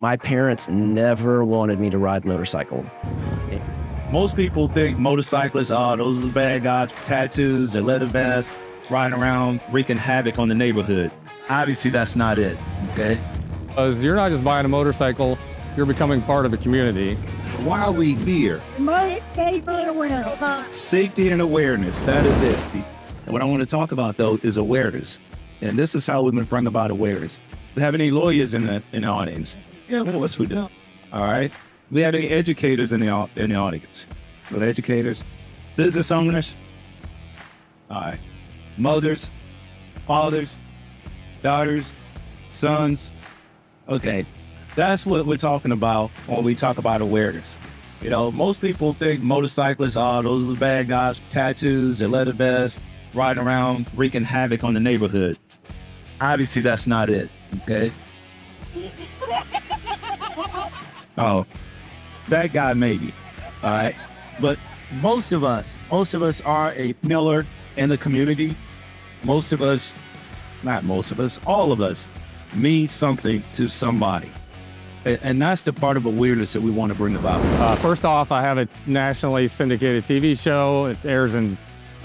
My parents never wanted me to ride a motorcycle. Most people think motorcyclists are those bad guys with tattoos and leather vests, riding around wreaking havoc on the neighborhood. Obviously, that's not it, okay? Because you're not just buying a motorcycle, you're becoming part of the community. Why are we here? Safety and awareness, that is it. And what I want to talk about, though, is awareness. And this is how we can bring about awareness. We have any lawyers in the audience? Yeah, well, yes, we do. All right. We have any educators in the audience? Well, educators, business owners, all right, mothers, fathers, daughters, sons. Okay, that's what we're talking about when we talk about awareness. You know, most people think motorcyclists are those bad guys with tattoos and leather vests, riding around wreaking havoc on the neighborhood. Obviously, that's not it, okay? Oh, that guy maybe, all right? But most of us are a pillar in the community. Most of us, not most of us, all of us mean something to somebody. And that's the part of awareness that we want to bring about. First off, I have a nationally syndicated TV show. It airs in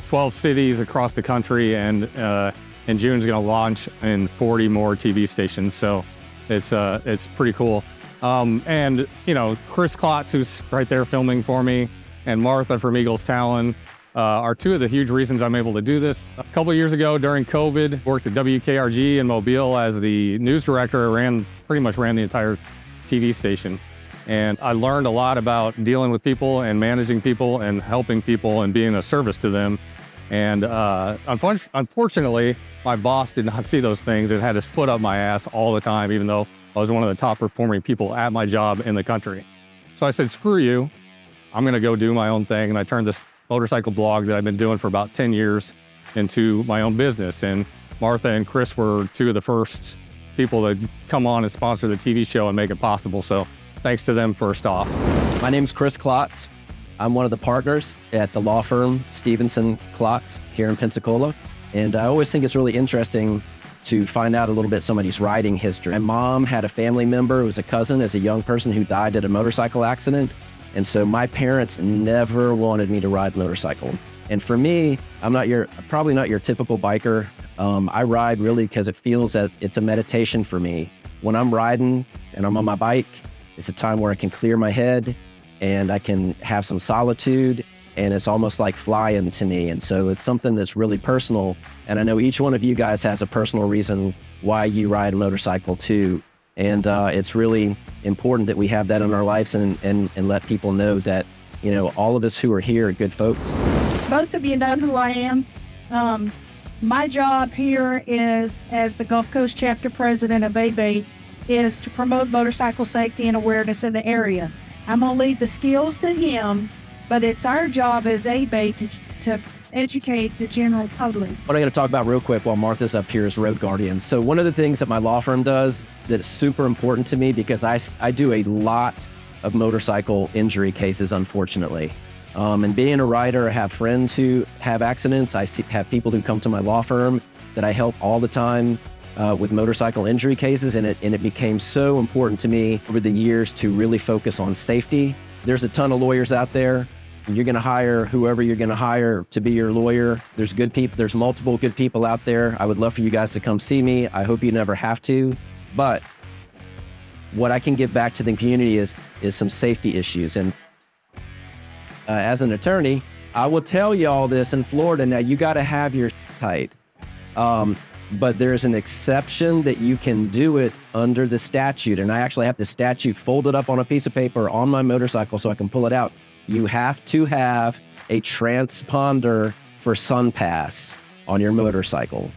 12 cities across the country, and in June is going to launch in 40 more TV stations. So it's pretty cool. And, you know, Chris Klotz, who's right there filming for me, and Martha from Talon are two of the huge reasons I'm able to do this. A couple of years ago during COVID, worked at WKRG in Mobile as the news director. Pretty much ran the entire TV station. And I learned a lot about dealing with people and managing people and helping people and being a service to them. And unfortunately, my boss did not see those things and had his foot up my ass all the time, even though I was one of the top performing people at my job in the country. So I said, screw you, I'm gonna go do my own thing. And I turned this motorcycle blog that I've been doing for about 10 years into my own business. And Martha and Chris were two of the first people that come on and sponsor the TV show and make it possible. So thanks to them first off. My name's Chris Klotz. I'm one of the partners at the law firm Stevenson Klotz here in Pensacola. And I always think it's really interesting to find out a little bit somebody's riding history. My mom had a family member who was a cousin as a young person who died at a motorcycle accident. And so my parents never wanted me to ride a motorcycle. And for me, I'm probably not your typical biker. I ride really because it feels that it's a meditation for me. When I'm riding and I'm on my bike, it's a time where I can clear my head and I can have some solitude, and it's almost like flying to me. And so it's something that's really personal. And I know each one of you guys has a personal reason why you ride a motorcycle too. And it's really important that we have that in our lives and let people know that, you know, all of us who are here are good folks. Most of you know who I am. My job here is, as the Gulf Coast chapter president of ABAY, is to promote motorcycle safety and awareness in the area. I'm gonna leave the skills to him, but it's our job as ABAY to educate the general public. What I'm going to talk about real quick while Martha's up here is road guardians. So one of the things that my law firm does that is super important to me, because I do a lot of motorcycle injury cases, unfortunately. And being a rider, I have friends who have accidents. I have people who come to my law firm that I help all the time with motorcycle injury cases. And it became so important to me over the years to really focus on safety. There's a ton of lawyers out there. You're going to hire whoever you're going to hire to be your lawyer. There's good people. There's multiple good people out there. I would love for you guys to come see me. I hope you never have to. But what I can give back to the community is some safety issues. And as an attorney, I will tell you all this in Florida. Now, you got to have your tight. But there's an exception that you can do it under the statute. And I actually have the statute folded up on a piece of paper on my motorcycle so I can pull it out. You have to have a transponder for SunPass on your motorcycle.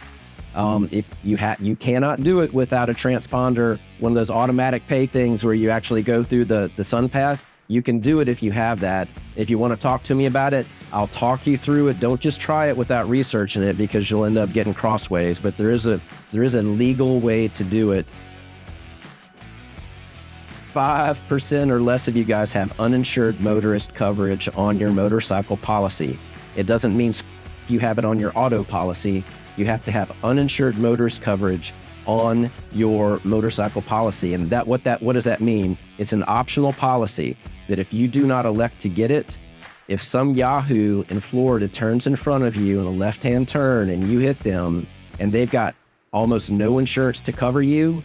If you cannot do it without a transponder, one of those automatic pay things where you actually go through the SunPass. You can do it if you have that. If you want to talk to me about it, I'll talk you through it. Don't just try it without researching it, because you'll end up getting crossways. But there is a legal way to do it. 5% or less of you guys have uninsured motorist coverage on your motorcycle policy. It doesn't mean you have it on your auto policy. You have to have uninsured motorist coverage on your motorcycle policy. And what does that mean? It's an optional policy that if you do not elect to get it, if some Yahoo in Florida turns in front of you in a left-hand turn and you hit them and they've got almost no insurance to cover you,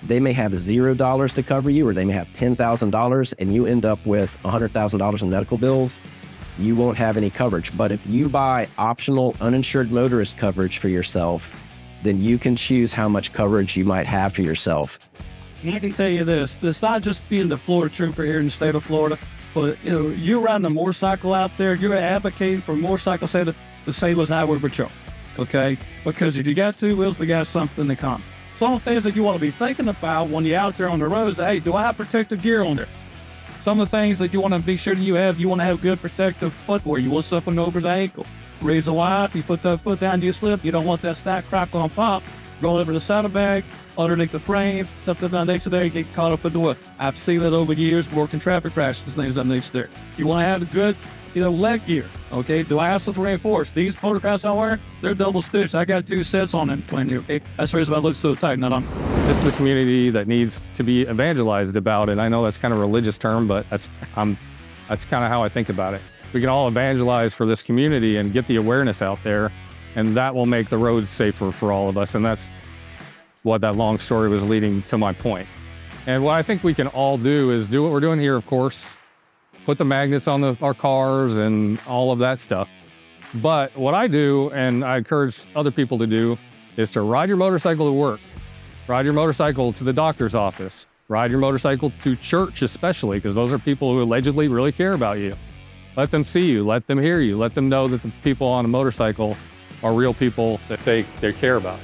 they may have $0 to cover you, or they may have $10,000 and you end up with $100,000 in medical bills, you won't have any coverage. But if you buy optional uninsured motorist coverage for yourself, then you can choose how much coverage you might have for yourself. And I can tell you this, it's not just being the Florida trooper here in the state of Florida, but you're riding a motorcycle out there, you're advocating for motorcycle safety, the same as Highway Patrol, okay? Because if you got two wheels, we got something in common. Some of the things that you want to be thinking about when you're out there on the road is, hey, do I have protective gear on there? Some of the things that you want to be sure that you want to have good protective footwear. You want something over the ankle. Reason why, if you put that foot down, you slip, you don't want that stack crackle on pop. Go over the saddlebag, underneath the frames, something down next to there, you get caught up in the wood. I've seen that over years working traffic crashes, things up next there. You want to have a good, leg gear, okay? Do I have something reinforced? These motorcraft I wear, they're double stitched. I got 2 sets on them playing here, okay? That's the reason why I look so tight, not on. This is the community that needs to be evangelized about it. I know that's kind of a religious term, but that's kind of how I think about it. We can all evangelize for this community and get the awareness out there, and that will make the roads safer for all of us. And that's what that long story was leading to my point. And what I think we can all do is do what we're doing here, of course, put the magnets on our cars and all of that stuff. But what I do, and I encourage other people to do, is to ride your motorcycle to work, ride your motorcycle to the doctor's office, ride your motorcycle to church especially, because those are people who allegedly really care about you. Let them see you, let them hear you, let them know that the people on a motorcycle are real people that they care about.